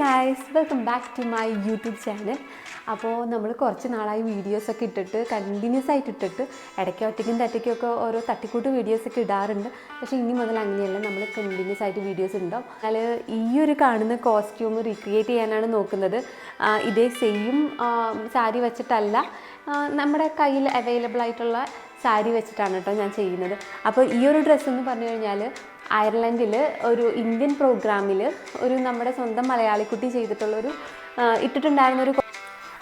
guys, welcome back to my YouTube channel. അപ്പോൾ നമ്മൾ കുറച്ച് നാളായി വീഡിയോസൊക്കെ ഇട്ടിട്ട് കണ്ടിന്യൂസ് ആയിട്ട് ഇട്ടിട്ട് ഇടയ്ക്ക് ഒറ്റയ്ക്കും തെറ്റയ്ക്കൊക്കെ ഓരോ തട്ടിക്കൂട്ട് വീഡിയോസൊക്കെ ഇടാറുണ്ട്. പക്ഷേ ഇനി മുതൽ അങ്ങനെയല്ല, നമ്മൾ കണ്ടിന്യൂസ് ആയിട്ട് വീഡിയോസ് ഉണ്ടാവും. എന്നാൽ ഈ ഒരു കാണുന്ന കോസ്റ്റ്യൂം റീക്രിയേറ്റ് ചെയ്യാനാണ് നോക്കുന്നത്. ഇതേ സെയിം സാരി വെച്ചിട്ടല്ല, നമ്മുടെ കയ്യിൽ അവൈലബിൾ ആയിട്ടുള്ള സാരി വെച്ചിട്ടാണ് കേട്ടോ ഞാൻ ചെയ്യുന്നത്. അപ്പോൾ ഈ ഒരു ഡ്രസ്സ് എന്ന് പറഞ്ഞു കഴിഞ്ഞാൽ അയർലൻഡിൽ ഒരു ഇന്ത്യൻ പ്രോഗ്രാമിൽ ഒരു നമ്മുടെ സ്വന്തം മലയാളിക്കുട്ടി ചെയ്തിട്ടുള്ളൊരു ഇട്ടിട്ടുണ്ടായിരുന്നൊരു.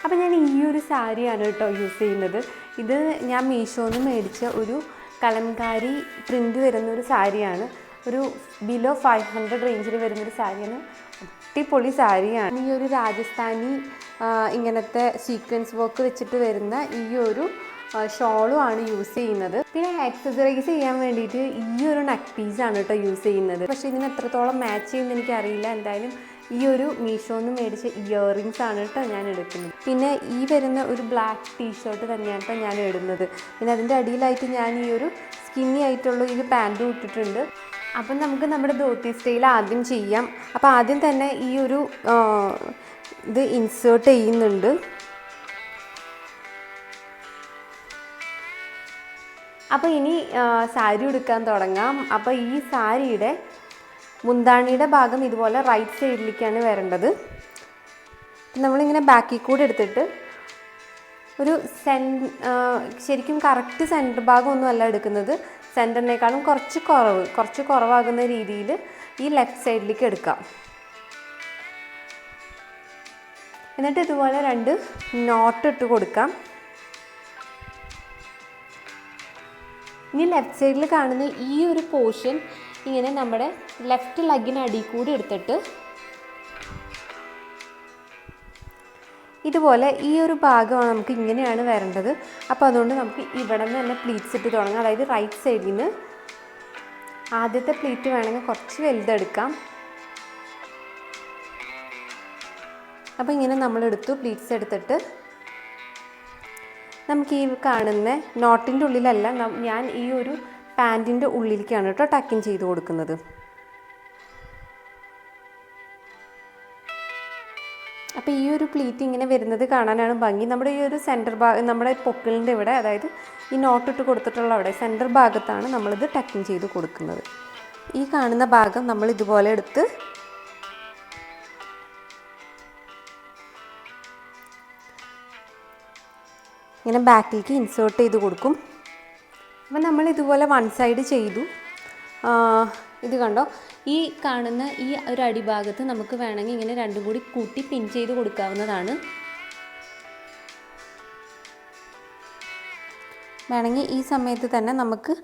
അപ്പോൾ ഞാൻ ഈ ഒരു സാരിയാണ് കേട്ടോ യൂസ് ചെയ്യുന്നത്. ഇത് ഞാൻ മീഷോന്ന് മേടിച്ച ഒരു കലംകാരി പ്രിൻ്റ് വരുന്നൊരു സാരിയാണ്. ഒരു ബിലോ 500 റേഞ്ചിൽ വരുന്നൊരു സാരിയാണ്. അടിപൊളി സാരിയാണ്. ഈ ഒരു രാജസ്ഥാനി ഇങ്ങനത്തെ സീക്വൻസ് വർക്ക് വെച്ചിട്ട് വരുന്ന ഈ ഒരു ഷോളും ആണ് യൂസ് ചെയ്യുന്നത്. പിന്നെ ആക്സസറൈസ് ചെയ്യാൻ വേണ്ടിയിട്ട് ഈ ഒരു നെക്ക് പീസാണ് കേട്ടോ യൂസ് ചെയ്യുന്നത്. പക്ഷേ ഇതിന് എത്രത്തോളം മാച്ച് ചെയ്യുമെന്ന് എനിക്കറിയില്ല. എന്തായാലും ഈ ഒരു മീഷോന്ന് മേടിച്ച ഇയറിങ്സ് ആണ് കേട്ടോ ഞാൻ എടുക്കുന്നത്. പിന്നെ ഈ വരുന്ന ഒരു ബ്ലാക്ക് ടീഷർട്ട് തന്നെയാണ് കേട്ടോ ഞാൻ ഇടുന്നത്. പിന്നെ അതിൻ്റെ അടിയിലായിട്ട് ഞാൻ ഈ ഒരു സ്കിന്നി ആയിട്ടുള്ള ഈ പാൻറ്റും ഇട്ടിട്ടുണ്ട്. അപ്പം നമുക്ക് നമ്മുടെ ധോത്തി സ്റ്റൈൽ ആദ്യം ചെയ്യാം. അപ്പോൾ ആദ്യം തന്നെ ഈ ഒരു ഇത് ഇൻസേർട്ട് ചെയ്യുന്നുണ്ട്. അപ്പോൾ ഇനി സാരി ഉടുക്കാൻ തുടങ്ങാം. അപ്പോൾ ഈ സാരിയുടെ മുന്താണിയുടെ ഭാഗം ഇതുപോലെ റൈറ്റ് സൈഡിലേക്കാണ് വരേണ്ടത്. നമ്മളിങ്ങനെ ബാക്കിൽ കൂടെ എടുത്തിട്ട് ഒരു ശരിക്കും കറക്റ്റ് സെൻറ്റർ ഭാഗമൊന്നും അല്ല എടുക്കുന്നത്. സെൻറ്ററിനേക്കാളും കുറച്ച് കുറവാകുന്ന രീതിയിൽ ഈ ലെഫ്റ്റ് സൈഡിലേക്ക് എടുക്കാം. എന്നിട്ട് ഇതുപോലെ 2 നോട്ട് ഇട്ട് കൊടുക്കാം. ഇനി ലെഫ്റ്റ് സൈഡിൽ കാണുന്ന ഈ ഒരു പോർഷൻ ഇങ്ങനെ നമ്മുടെ ലെഫ്റ്റ് ലെഗിന് അടി കൂടി എടുത്തിട്ട് ഇതുപോലെ ഈ ഒരു ഭാഗമാണ് നമുക്ക് ഇങ്ങനെയാണ് വരേണ്ടത്. അപ്പോൾ അതുകൊണ്ട് നമുക്ക് ഇവിടെ നിന്ന് തന്നെ പ്ലീറ്റ്സ് ഇട്ട് തുടങ്ങാം. അതായത് റൈറ്റ് സൈഡിൽ നിന്ന് ആദ്യത്തെ പ്ലീറ്റ് വേണമെങ്കിൽ കുറച്ച് വലുതെടുക്കാം. അപ്പോൾ ഇങ്ങനെ നമ്മളെടുത്തു പ്ലീറ്റ്സ് എടുത്തിട്ട് നമുക്ക് ഈ കാണുന്ന നോട്ടിൻ്റെ ഉള്ളിലല്ല, ഞാൻ ഈ ഒരു പാൻറ്റിൻ്റെ ഉള്ളിലേക്കാണ് കേട്ടോ ടക്കിൻ ചെയ്ത് കൊടുക്കുന്നത്. അപ്പോൾ ഈ ഒരു പ്ലീറ്റ് ഇങ്ങനെ വരുന്നത് കാണാനാണ് ഭംഗി. നമ്മുടെ ഈ ഒരു സെൻറ്റർ ഭാഗം, നമ്മുടെ പൊക്കിളിൻ്റെ ഇവിടെ, അതായത് ഈ നോട്ടിട്ട് കൊടുത്തിട്ടുള്ള അവിടെ സെൻറ്റർ ഭാഗത്താണ് നമ്മളിത് ടക്കിൻ ചെയ്ത് കൊടുക്കുന്നത്. ഈ കാണുന്ന ഭാഗം നമ്മൾ ഇതുപോലെ എടുത്ത് ഇങ്ങനെ ബാക്കിലേക്ക് ഇൻസേർട്ട് ചെയ്ത് കൊടുക്കും. അപ്പോൾ നമ്മൾ ഇതുപോലെ വൺ സൈഡ് ചെയ്തു. ഇത് കണ്ടോ, ഈ കാണുന്ന ഈ ഒരു അടിഭാഗത്ത് നമുക്ക് വേണമെങ്കിൽ ഇങ്ങനെ രണ്ടും കൂടി കൂട്ടി പിൻ ചെയ്ത് കൊടുക്കാവുന്നതാണ്. വേണമെങ്കിൽ ഈ സമയത്ത് തന്നെ നമുക്ക്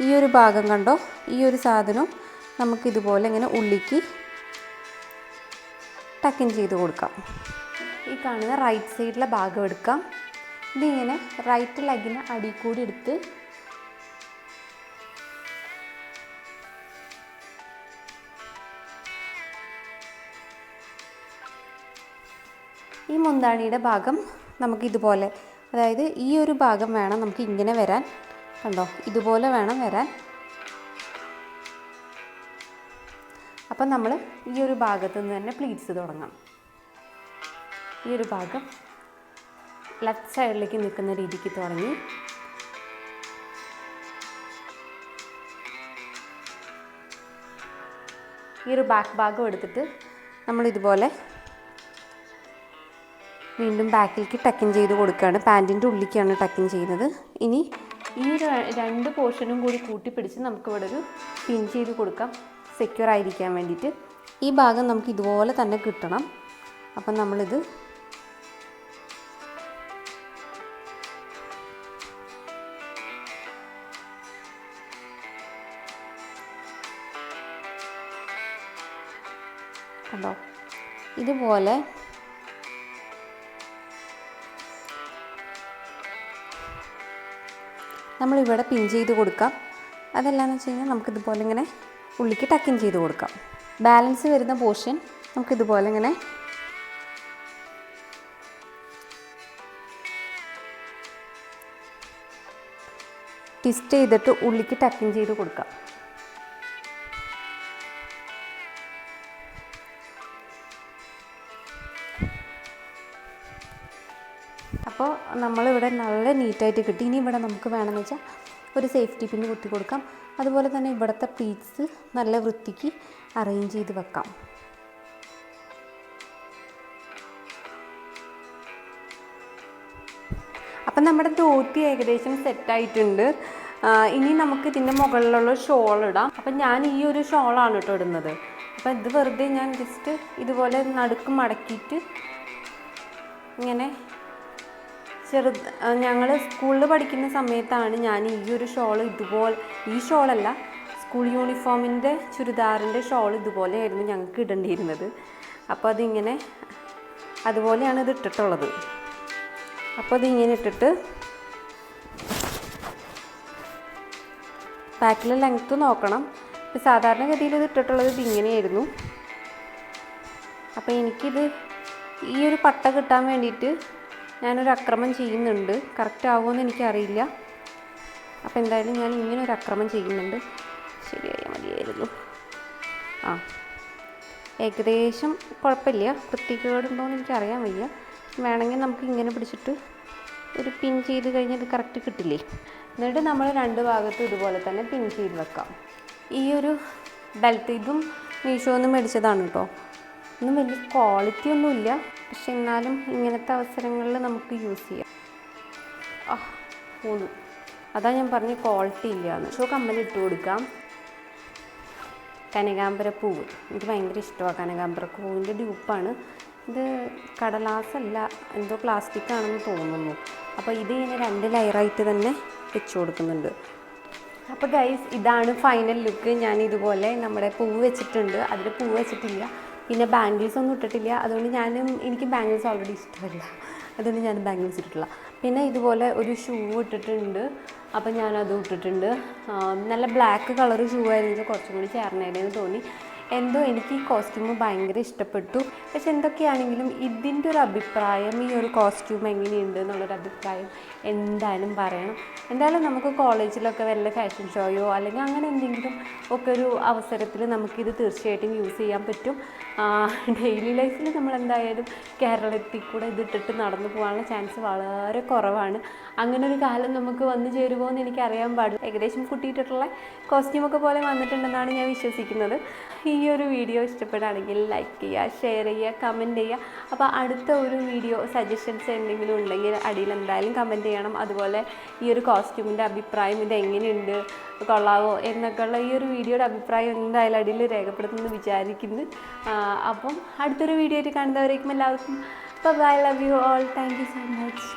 ഈ ഒരു ഭാഗം കണ്ടോ, ഈ ഒരു സാധനം നമുക്കിതുപോലെ ഇങ്ങനെ ഉള്ളിക്ക് ടക്കിൻ ചെയ്ത് കൊടുക്കാം. ഈ കാണുന്ന റൈറ്റ് സൈഡിലെ ഭാഗം എടുക്കാം. ഇതിങ്ങനെ റൈറ്റ് ലെഗിന് അടി കൂടി എടുത്ത് ഈ മുന്താണിയുടെ ഭാഗം നമുക്കിതുപോലെ, അതായത് ഈ ഒരു ഭാഗം വേണം നമുക്ക് ഇങ്ങനെ വരാൻ. കണ്ടോ, ഇതുപോലെ വേണം വരാൻ. അപ്പം നമ്മൾ ഈ ഒരു ഭാഗത്ത് നിന്ന് തന്നെ പ്ലീറ്റ്സ് തുടങ്ങാം. ഈ ഒരു ഭാഗം ലെഫ്റ്റ് സൈഡിലേക്ക് നിൽക്കുന്ന രീതിക്ക് തുടങ്ങി ഈ ഒരു ബാക്ക് ഭാഗം എടുത്തിട്ട് നമ്മളിതുപോലെ വീണ്ടും ബാക്കിലേക്ക് ടക്കിൻ ചെയ്ത് കൊടുക്കുകയാണ്. പാൻറ്റിൻ്റെ ഉള്ളിലേക്കാണ് ടക്കിൻ ചെയ്യുന്നത്. ഇനി ഈ 2 പോർഷനും കൂടി കൂട്ടിപ്പിടിച്ച് നമുക്കിവിടെ ഒരു പിൻ ചെയ്ത് കൊടുക്കാം, സെക്യൂർ ആയിരിക്കാൻ വേണ്ടിയിട്ട്. ഈ ഭാഗം നമുക്ക് ഇതുപോലെ തന്നെ കിട്ടണം. അപ്പം നമ്മളിത് കണ്ടോ, ഇതുപോലെ നമ്മളിവിടെ പിൻ ചെയ്ത് കൊടുക്കാം. അതെല്ലാന്ന് വെച്ച് കഴിഞ്ഞാൽ നമുക്കിതുപോലെ ഇങ്ങനെ ഉള്ളിക്ക് ടക്കിൻ ചെയ്ത് കൊടുക്കാം. ബാലൻസ് വരുന്ന പോർഷൻ നമുക്കിതുപോലെ ഇങ്ങനെ ട്വിസ്റ്റ് ചെയ്തിട്ട് ഉള്ളിക്ക് ടക്കിൻ ചെയ്ത് കൊടുക്കാം. അപ്പോൾ നമ്മളിവിടെ നല്ല നീറ്റായിട്ട് കിട്ടി. ഇനി ഇവിടെ നമുക്ക് വേണമെന്ന് വെച്ചാൽ ഒരു സേഫ്റ്റി പിന്ന് കുത്തി കൊടുക്കാം. അതുപോലെ തന്നെ ഇവിടുത്തെ പ്ലീറ്റ്സ് നല്ല വൃത്തിക്ക് അറേഞ്ച് ചെയ്ത് വെക്കാം. അപ്പം നമ്മുടെ ധോത്തി ഏകദേശം സെറ്റായിട്ടുണ്ട്. ഇനി നമുക്ക് ഇതിൻ്റെ മുകളിലുള്ള ഷോൾ ഇടാം. അപ്പം ഞാൻ ഈ ഒരു ഷോളാണ് കേട്ടോ ഇടുന്നത്. അപ്പം ഇത് വെറുതെ ഞാൻ ജസ്റ്റ് ഇതുപോലെ നടുക്ക് മടക്കിയിട്ട് ഇങ്ങനെ ഞങ്ങൾ സ്കൂളിൽ പഠിക്കുന്ന സമയത്താണ് ഞാൻ ഈ ഒരു ഷോൾ ഇതുപോലെ, ഈ ഷോളല്ല, സ്കൂൾ യൂണിഫോമിൻ്റെ ചുരിദാറിൻ്റെ ഷോൾ ഇതുപോലെയായിരുന്നു ഞങ്ങൾക്ക് ഇടേണ്ടിയിരുന്നത്. അപ്പോൾ അതിങ്ങനെ അതുപോലെയാണ് ഇത് ഇട്ടിട്ടുള്ളത്. അപ്പോൾ അതിങ്ങനെ ഇട്ടിട്ട് ബാക്കിലെ ലെങ്ത്ത് നോക്കണം. ഇപ്പോൾ സാധാരണഗതിയിൽ ഇത് ഇട്ടിട്ടുള്ളത് ഇതിങ്ങനെയായിരുന്നു. അപ്പോൾ എനിക്കിത് ഈ ഒരു പട്ട കിട്ടാൻ വേണ്ടിയിട്ട് ഞാനൊരു അക്രമം ചെയ്യുന്നുണ്ട്. കറക്റ്റ് ആവുമെന്ന് എനിക്കറിയില്ല. അപ്പോൾ എന്തായാലും ഞാൻ ഇങ്ങനെ ഒരു അക്രമം ചെയ്യുന്നുണ്ട്. ശരിയായാൽ മതിയായിരുന്നു. ഏകദേശം കുഴപ്പമില്ല. വൃത്തികേടുണ്ടോയെന്ന് എനിക്കറിയാൻ വയ്യ. വേണമെങ്കിൽ നമുക്ക് ഇങ്ങനെ പിടിച്ചിട്ട് ഒരു പിൻ ചെയ്ത് കഴിഞ്ഞാൽ ഇത് കറക്റ്റ് കിട്ടില്ലേ. എന്നിട്ട് നമ്മൾ രണ്ട് ഭാഗത്തും ഇതുപോലെ തന്നെ പിൻ ചെയ്ത് വെക്കാം. ഈ ഒരു ബെൽറ്റ് ഇതും മീഷോന്ന് മേടിച്ചതാണ് കേട്ടോ. ഒന്നും വലിയ ക്വാളിറ്റി ഒന്നുമില്ല, പക്ഷെ എന്നാലും ഇങ്ങനത്തെ അവസരങ്ങളിൽ നമുക്ക് യൂസ് ചെയ്യാം. പോന്നു, അതാ ഞാൻ പറഞ്ഞ ക്വാളിറ്റി ഇല്ലയെന്ന്. ഷോ കമ്മൽ ഇട്ട് കൊടുക്കാം. കനകാംബര പൂവ് എനിക്ക് ഭയങ്കര ഇഷ്ടമാണ്. കനകാംബര പൂവിൻ്റെ ഡ്യൂപ്പാണ് ഇത്. കടലാസല്ല, എന്തോ പ്ലാസ്റ്റിക് ആണെന്ന് തോന്നുന്നു. അപ്പോൾ ഇത് ഇങ്ങനെ 2 ലെയറായിട്ട് തന്നെ വെച്ച് കൊടുക്കുന്നുണ്ട്. അപ്പോൾ ഗൈസ്, ഇതാണ് ഫൈനൽ ലുക്ക്. ഞാൻ ഇതുപോലെ നമ്മുടെ പൂവ് വെച്ചിട്ടുണ്ട്. അതിൽ പൂവ് വെച്ചിട്ടില്ല, പിന്നെ ബാംഗിൾസ് ഒന്നും ഇട്ടിട്ടില്ല. അതുകൊണ്ട് എനിക്ക് ബാംഗിൾസ് ഓൾറെഡി ഇഷ്ടമല്ല, അതുകൊണ്ട് ഞാൻ ബാംഗിൾസ് ഇട്ടിട്ടില്ല. പിന്നെ ഇതുപോലെ ഒരു ഷൂ ഇട്ടിട്ടുണ്ട്. അപ്പോൾ ഞാനതും ഇട്ടിട്ടുണ്ട്. നല്ല ബ്ലാക്ക് കളർ ഷൂ ആയിരുന്നു കുറച്ചും കൂടി ചേർന്നേനെന്ന് തോന്നി. എന്തോ എനിക്ക് ഈ കോസ്റ്റ്യൂം ഭയങ്കര ഇഷ്ടപ്പെട്ടു. പക്ഷെ എന്തൊക്കെയാണെങ്കിലും ഇതിൻ്റെ ഒരു അഭിപ്രായം, ഈ ഒരു കോസ്റ്റ്യൂം എങ്ങനെയുണ്ട് എന്നുള്ളൊരു അഭിപ്രായം എന്തായാലും പറയണം. എന്തായാലും നമുക്ക് കോളേജിലൊക്കെ വല്ല ഫാഷൻ ഷോയോ അല്ലെങ്കിൽ അങ്ങനെ എന്തെങ്കിലും ഒക്കെ ഒരു അവസരത്തിൽ നമുക്കിത് തീർച്ചയായിട്ടും യൂസ് ചെയ്യാൻ പറ്റും. ഡെയിലി ലൈഫിൽ നമ്മളെന്തായാലും കേരളത്തിൽ കൂടെ ഇതിട്ടിട്ട് നടന്നു പോകാനുള്ള ചാൻസ് വളരെ കുറവാണ്. അങ്ങനെ ഒരു കാലം നമുക്ക് വന്നു ചേരുമോ എന്ന് എനിക്കറിയാൻ പാടില്ല. ഏകദേശം കുട്ടിയിട്ടുള്ള കോസ്റ്റ്യൂമൊക്കെ പോലെ വന്നിട്ടുണ്ടെന്നാണ് ഞാൻ വിശ്വസിക്കുന്നത്. ഈ ഒരു വീഡിയോ ഇഷ്ടപ്പെടുകയാണെങ്കിൽ ലൈക്ക് ചെയ്യുക, ഷെയർ ചെയ്യുക, കമൻറ്റ് ചെയ്യുക. അപ്പോൾ അടുത്ത ഒരു വീഡിയോ സജഷൻസ് എന്തെങ്കിലും ഉണ്ടെങ്കിൽ അടിയിൽ എന്തായാലും കമൻറ്റ് ചെയ്യണം. അതുപോലെ ഈ ഒരു കോസ്റ്റ്യൂമിൻ്റെ അഭിപ്രായം, ഇത് എങ്ങനെയുണ്ട്, കൊള്ളാവോ എന്നൊക്കെയുള്ള ഈ ഒരു വീഡിയോയുടെ അഭിപ്രായം എന്തായാലും അടിയിൽ രേഖപ്പെടുത്തുമെന്ന് വിചാരിക്കുന്നു. അപ്പം അടുത്തൊരു വീഡിയോ ആയിട്ട് കാണുന്നവരേക്കും എല്ലാവർക്കും bye, love you all, thank you so much.